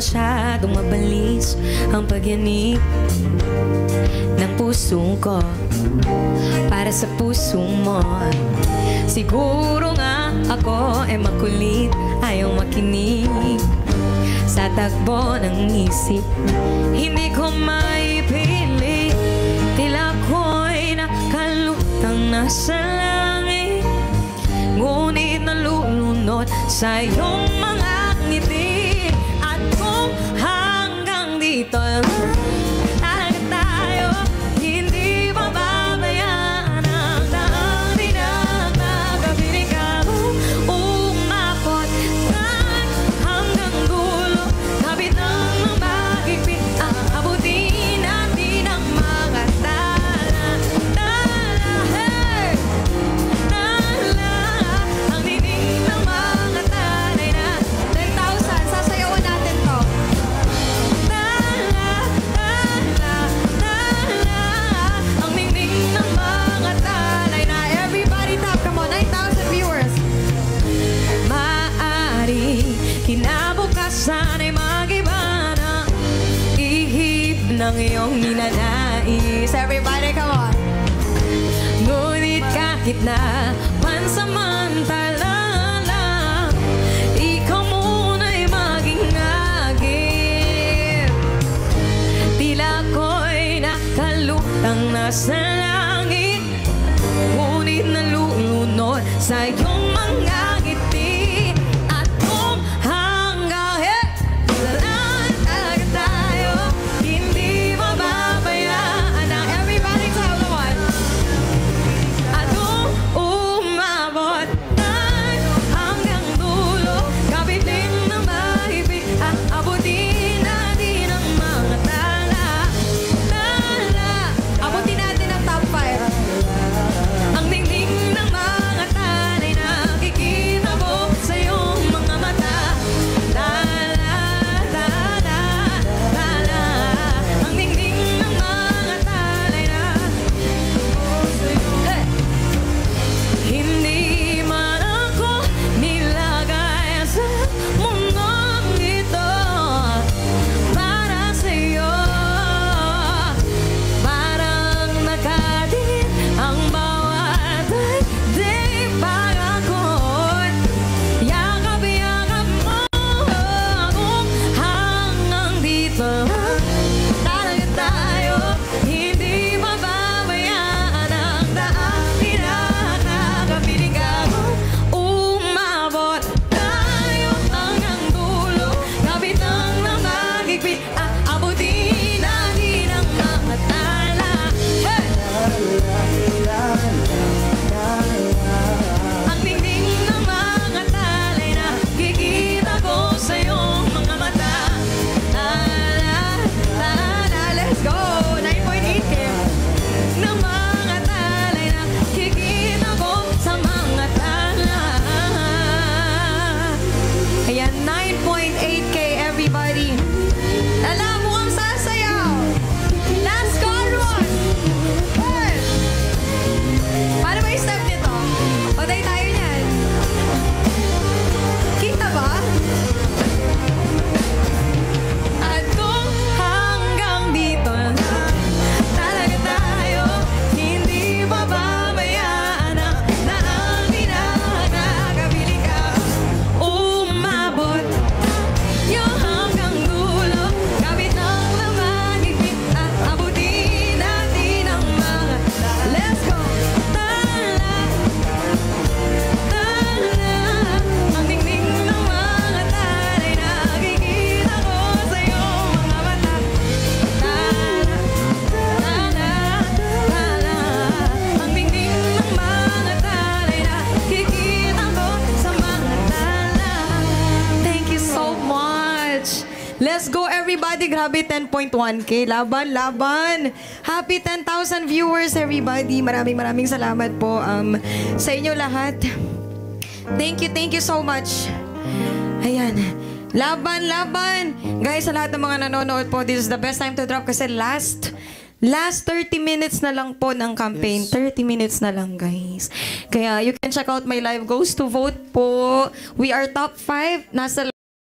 masyadong mabalis ang pagyanig ng puso ko para sa puso mo. Siguro nga ako ay makulit, ayaw makinig sa takbo ng isip. Hindi ko maipili, tila ko'y nakalutang nasa langit, ngunit nalulunod sa iyong mga ngiti. At kung hanggang dito tayo, hindi mababayaan ang daan dinagagabinig ako. Umabot hanggang dulo, kapit ng magigpit, abutin natin ang mga tala. Hey! Tala, ang dinig ng mga talay na 10,000, sasayawan natin to. Tala, tala, tala, ang dinig ng mga talay na. Everybody tap, come on, 9,000 viewers. Maaari kinabukasan ay mag-iba na ihip ng iyong ninanais. Everybody, come on. Ngunit kahit na pansamantala lang, ikaw muna'y maging agip. Tila ko'y nakalutang nasa langit, ngunit nalulunod sa iyong mga ngiti. At kung hanggang talaga tayo, hindi mababayaan ang everybody tell the one. At kung umabot tayo hanggang dulo, kapiling na mahigpit, abutin natin ang mga tala. Tala, abutin natin ang top 5. Ang dingding ng mga talay na kikita mo sa iyong mga mata. Tala, tala, tala, ang dingding ng mga talay na hey! Hindi man ako nilagay sa mundong ito para sa'yo. Parang nakadikit ang bawat di pagkakot. Yakap-yakap mo kung hanggang dito talaga tayo, hindi mababayaan ang daan dinagagabinig ako. Umabot tayo hanggang dulo, kapit ng magigpit, abutin natin ang mga tala. Hey! Ang dingding ng mga talay na kikita ko sa iyong mga mata. Tala, tala, let's go! 9.8K ng mga talay na kikita ko sa mga tala. Ayan, 9.8K everybody. Alam mo ang sasayaw. Last chorus. Hey! Paano ba yung step nito? Patay tayo niyan. Kita ba? At kung hanggang dito talaga tayo, hindi mababayaan ang daan dinagagabinig ako. Umabot yung hanggang dulo, kapit ng mahigpit, abutin natin ang mga let's go! Tala, tala, ang dingding ng mga talay na kikita ko sa iyong mga mata. Tala, tala, tala, ang dingding ng mga talay na kikita ko sa mga tala. Thank you so much. Let's go everybody. Grabe 10.1K. Laban, laban. Happy 10,000 viewers everybody. Maraming salamat po sa inyo lahat. Thank you so much. Ayan. Laban, laban. Guys, sa lahat ng mga nanonood po, this is the best time to drop kasi last 30 minutes na lang po ng campaign. Yes. 30 minutes na lang, guys. Kaya you can check out my live. Goes to vote po. We are top 5. Nasa